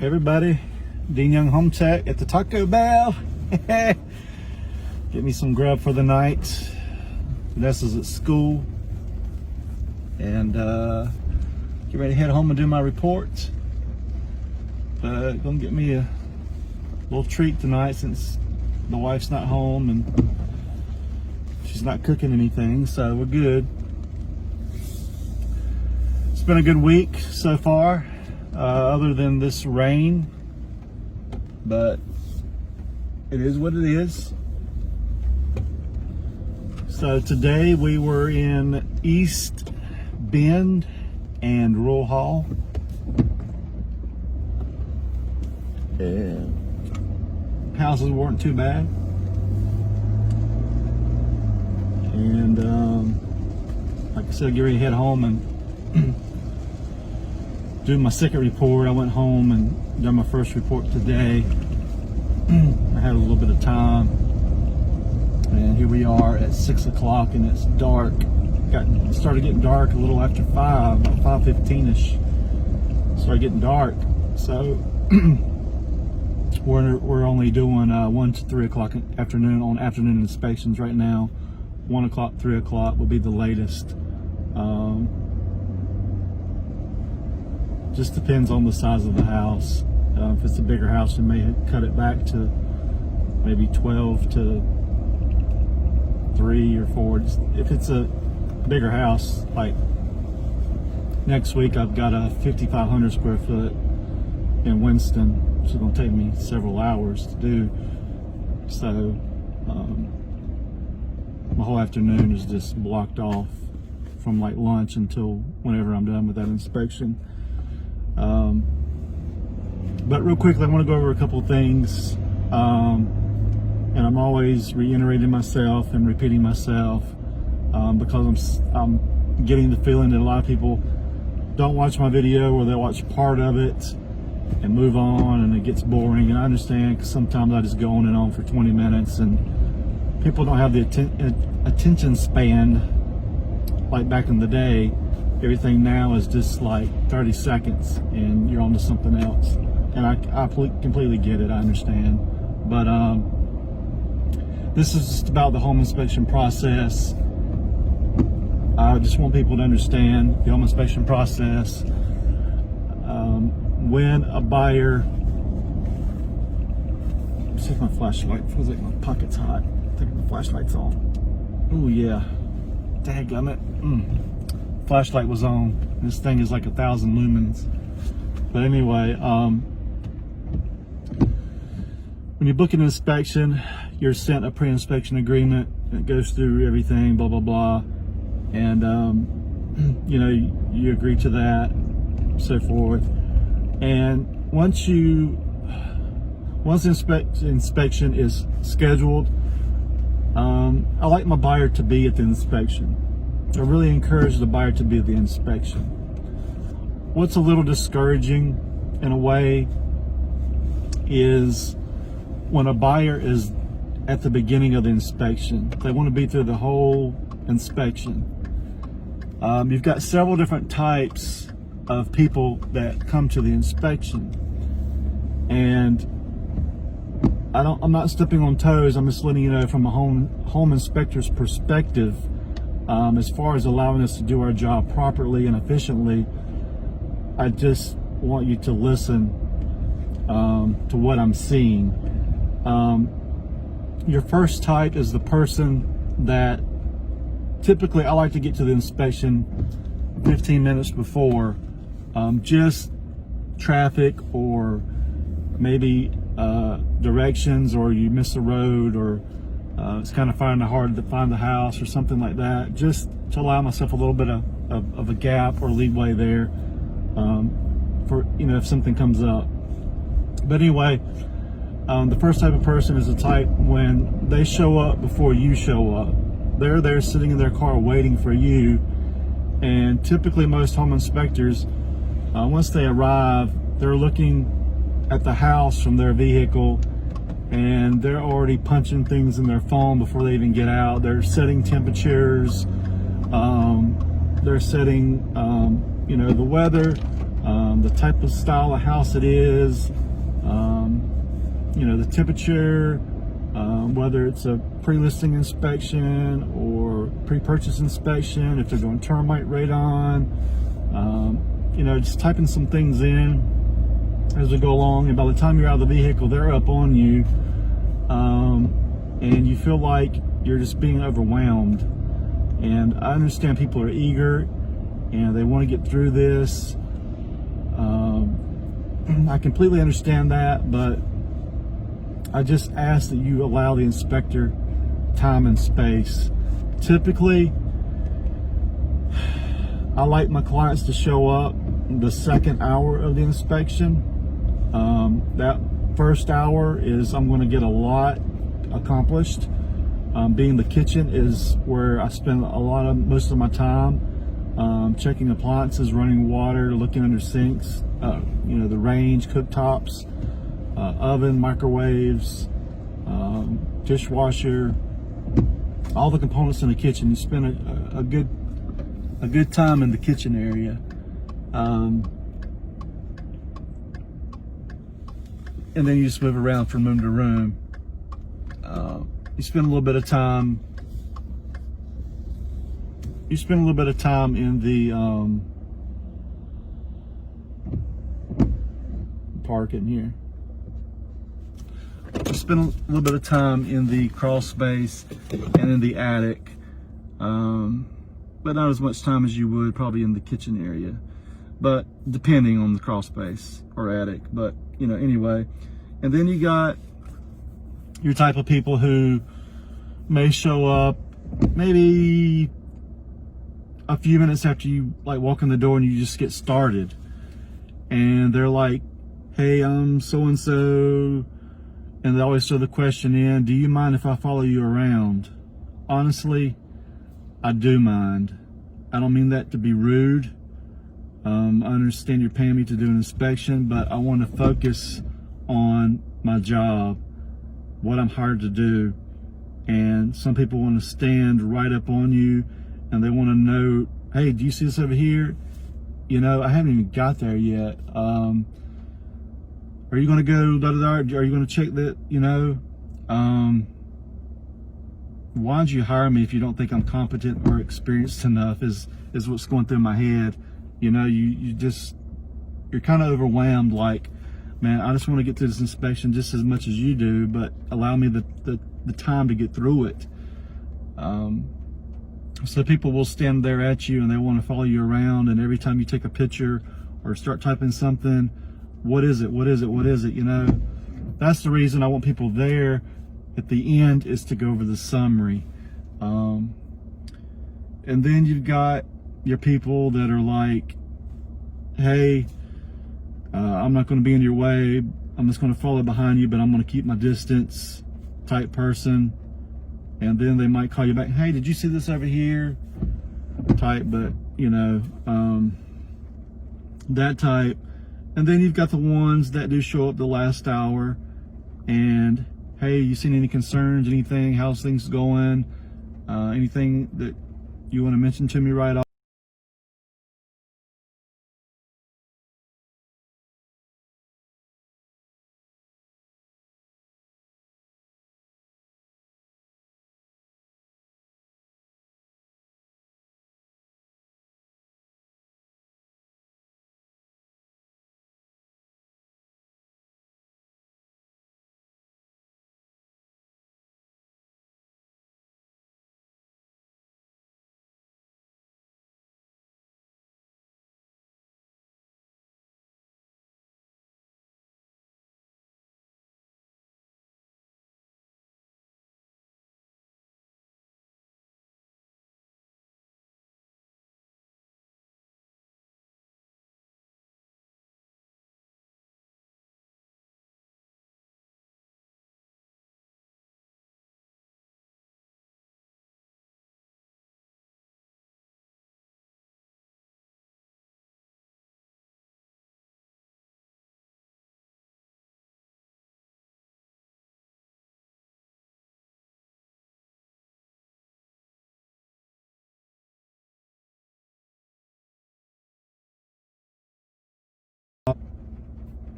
Hey everybody, Dean Young Home Tech at the Taco Bell. Get me some grub for the night. Vanessa's at school, and get ready to head home and do my report. But gonna get me a little treat tonight since the wife's not home and she's not cooking anything, so we're good. It's been a good week so far. Other than this rain, but it is what it is. So today we were in East Bend and Rural Hall, and houses weren't too bad, and like I said, get ready to head home and do my second report. I went home and done my first report today. I had a little bit of time, and here we are at 6 o'clock and it's dark. It started getting dark a little after 5, about 5:15ish. Started getting dark, so we're only doing 1 to 3 o'clock afternoon on afternoon inspections right now. 1 o'clock, 3 o'clock will be the latest. Just depends on the size of the house. If it's a bigger house, we may cut it back to maybe 12 to 3 or 4. Just, if it's a bigger house, like next week I've got a 5,500 square foot in Winston, which is going to take me several hours to do. So my whole afternoon is just blocked off from like lunch until whenever I'm done with that inspection. But real quickly, I want to go over a couple of things, and I'm always reiterating myself and repeating myself because I'm getting the feeling that a lot of people don't watch my video, or they'll watch part of it and move on, and it gets boring. And I understand, because sometimes I just go on and on for 20 minutes and people don't have the attention span like back in the day. Everything now is just like 30 seconds and you're on to something else. And I completely get it, I understand. But this is just about the home inspection process. I just want people to understand the home inspection process. When a buyer, let's see if my flashlight, feels like my pocket's hot. I think the flashlight's on. Oh yeah, dadgummit. Flashlight was on. This thing is like 1,000 lumens. But anyway, when you book an inspection, you're sent a pre-inspection agreement. It goes through everything, blah blah blah, and you know, you agree to that, so forth. And once the inspection is scheduled, I like my buyer to be at the inspection. I really encourage the buyer to be at the inspection. What's a little discouraging in a way is when a buyer is at the beginning of the inspection. They want to be through the whole inspection. You've got several different types of people that come to the inspection, and I'm not stepping on toes. I'm just letting you know from a home inspector's perspective. As far as allowing us to do our job properly and efficiently, I just want you to listen to what I'm seeing. Your first type is the person that typically, I like to get to the inspection 15 minutes before, just traffic, or maybe directions, or you miss a road, or it's kind of finding it hard to find the house or something like that, just to allow myself a little bit of a gap or leeway there for, you know, if something comes up. But anyway, the first type of person is the type when they show up before you show up. They're there sitting in their car waiting for you, and typically most home inspectors, once they arrive, they're looking at the house from their vehicle, and they're already punching things in their phone before they even get out. They're setting temperatures, they're setting you know, the weather, the type of style of house it is, the temperature, whether it's a pre-listing inspection or pre-purchase inspection, if they're doing termite radon, just typing some things in as we go along. And by the time you're out of the vehicle, they're up on you, and you feel like you're just being overwhelmed. And I understand people are eager and they want to get through this. I completely understand that, but I just ask that you allow the inspector time and space. Typically, I like my clients to show up the second hour of the inspection. That first hour is I'm going to get a lot accomplished. Being the kitchen is where I spend most of my time. Checking appliances, running water, looking under sinks, the range, cooktops, oven, microwaves, dishwasher, all the components in the kitchen. You spend a good time in the kitchen area. And then you just move around from room to room. You spend a little bit of time in the park in here. You spend a little bit of time in the crawl space and in the attic, but not as much time as you would probably in the kitchen area, but depending on the crawl space or attic. But anyway, and then you got your type of people who may show up maybe a few minutes after you walk in the door and you just get started, and they're like, hey, I'm so and so, and they always throw the question in, do you mind if I follow you around? Honestly, I do mind. I don't mean that to be rude. I understand you're paying me to do an inspection, but I want to focus on my job, what I'm hired to do. And some people want to stand right up on you and they want to know, hey, do you see this over here? I haven't even got there yet. Are you going to go da-da-da? Are you going to check that? Why'd you hire me if you don't think I'm competent or experienced enough is what's going through my head. You're kind of overwhelmed, like, man, I just want to get through this inspection just as much as you do, but allow me the time to get through it. So people will stand there at you and they want to follow you around, and every time you take a picture or start typing something, what is it? That's the reason I want people there at the end, is to go over the summary. And then you've got your people that are like, hey, I'm not going to be in your way. I'm just going to follow behind you, but I'm going to keep my distance type person. And then they might call you back, hey, did you see this over here? Type, but that type. And then you've got the ones that do show up the last hour and, hey, you seen any concerns, anything, how's things going? Anything that you want to mention to me right off?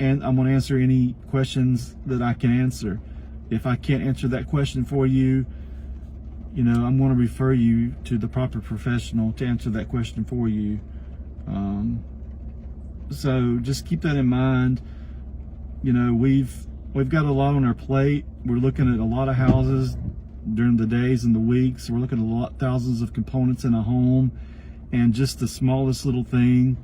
and I'm going to answer any questions that I can answer. If I can't answer that question for you, you know, I'm going to refer you to the proper professional to answer that question for you. So just keep that in mind. You know, we've got a lot on our plate. We're looking at a lot of houses during the days and the weeks. We're looking at thousands of components in a home, and just the smallest little thing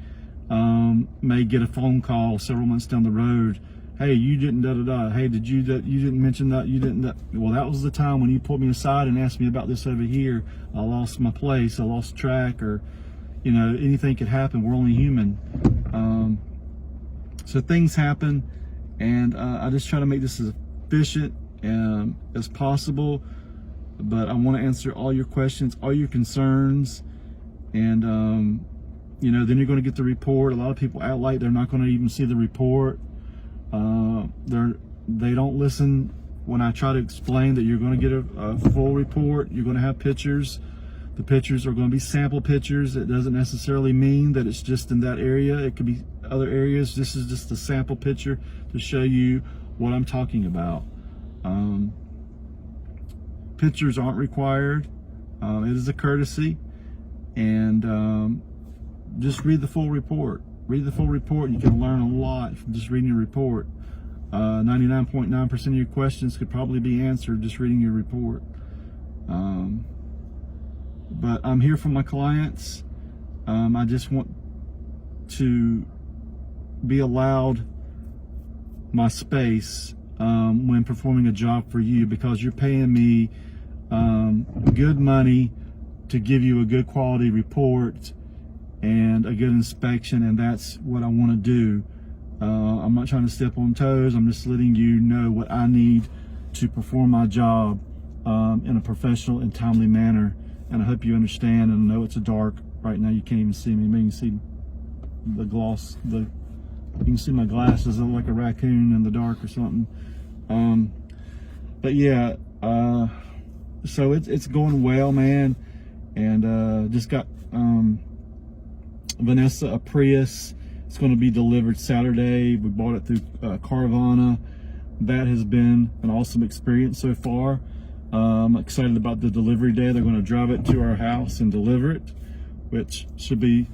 may get a phone call several months down the road. Hey, you didn't da-da-da. Hey, you didn't mention that, you didn't that. Well, that was the time when you pulled me aside and asked me about this over here. I lost my place, I lost track, or, you know, anything could happen. We're only human. So things happen, and I just try to make this as efficient as possible, but I want to answer all your questions, all your concerns, and you know, then you're going to get the report. A lot of people act like they're not going to even see the report. They don't listen when I try to explain that you're going to get a full report. You're going to have pictures. The pictures are going to be sample pictures. It doesn't necessarily mean that it's just in that area. It could be other areas. This is just a sample picture to show you what I'm talking about. Pictures aren't required. It is a courtesy, and just read the full report. Read the full report. You can learn a lot from just reading your report. 99.9% of your questions could probably be answered just reading your report. But I'm here for my clients. I just want to be allowed my space when performing a job for you, because you're paying me good money to give you a good quality report and a good inspection, and that's what I want to do. I'm not trying to step on toes. I'm just letting you know what I need to perform my job in a professional and timely manner. And I hope you understand. And I know it's dark right now. You can't even see me. Maybe you can see the gloss. You can see my glasses. I look like a raccoon in the dark or something. But yeah, so it's going well, man. And just got Vanessa a Prius. It's going to be delivered Saturday. We bought it through Carvana. That has been an awesome experience so far. I'm excited about the delivery day. They're going to drive it to our house and deliver it, which should be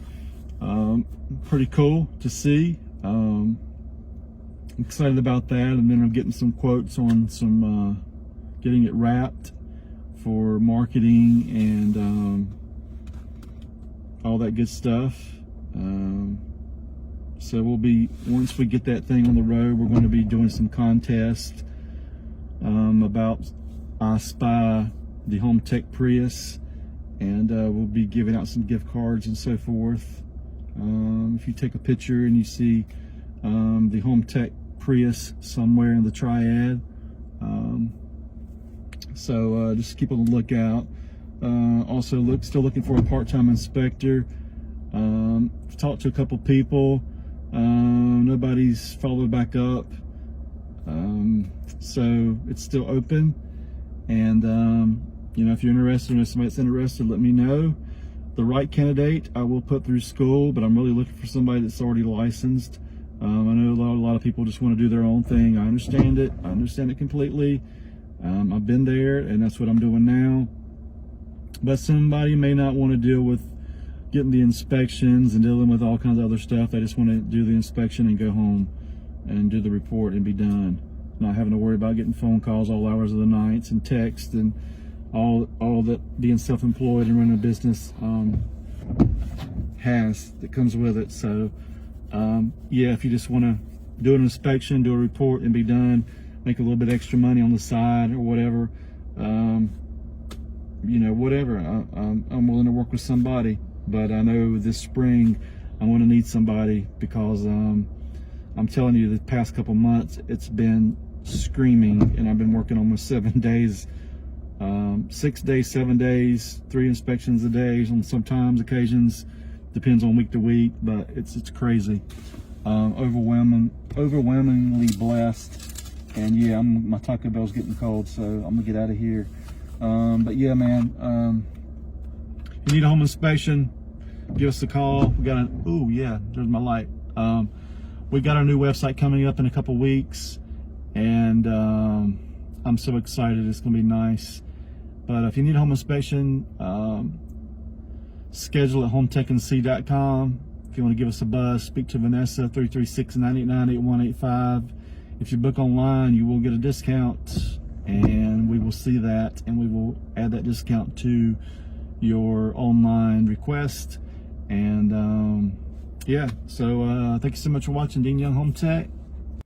pretty cool to see. I'm excited about that, and then I'm getting some quotes on some getting it wrapped for marketing and all that good stuff. So we'll be, once we get that thing on the road, we're going to be doing some contests about I Spy the Home Tech Prius, and we'll be giving out some gift cards and so forth. If you take a picture and you see the Home Tech Prius somewhere in the triad, so just keep on the lookout. Also still looking for a part-time inspector. I've talked to a couple people. Nobody's followed back up. So it's still open. And, you know, if you're interested, or if somebody's interested, let me know. The right candidate I will put through school, but I'm really looking for somebody that's already licensed. I know a lot of people just want to do their own thing. I understand it. I understand it completely. I've been there, and that's what I'm doing now. But somebody may not want to deal with getting the inspections and dealing with all kinds of other stuff. They just want to do the inspection and go home and do the report and be done. Not having to worry about getting phone calls all hours of the nights and text and all that being self-employed and running a business has that comes with it. So yeah, if you just want to do an inspection, do a report and be done, make a little bit extra money on the side or whatever, you know, whatever, I'm willing to work with somebody. But I know this spring I'm going to need somebody, because I'm telling you, the past couple months it's been screaming, and I've been working almost 7 days, 6 days, 7 days, 3 inspections a day on sometimes occasions, depends on week to week, but it's crazy. Overwhelmingly blessed. And yeah, my Taco Bell's getting cold, so I'm gonna get out of here. But yeah, man, if you need a home inspection, give us a call. We got oh yeah, there's my light. we got our new website coming up in a couple weeks, and I'm so excited. It's going to be nice. But if you need a home inspection, schedule at hometechnc.com. If you want to give us a buzz, speak to Vanessa, 336-989-8185. If you book online, you will get a discount, and we will see that, and we will add that discount to your online request. And yeah, so thank you so much for watching Dean Young Home Tech.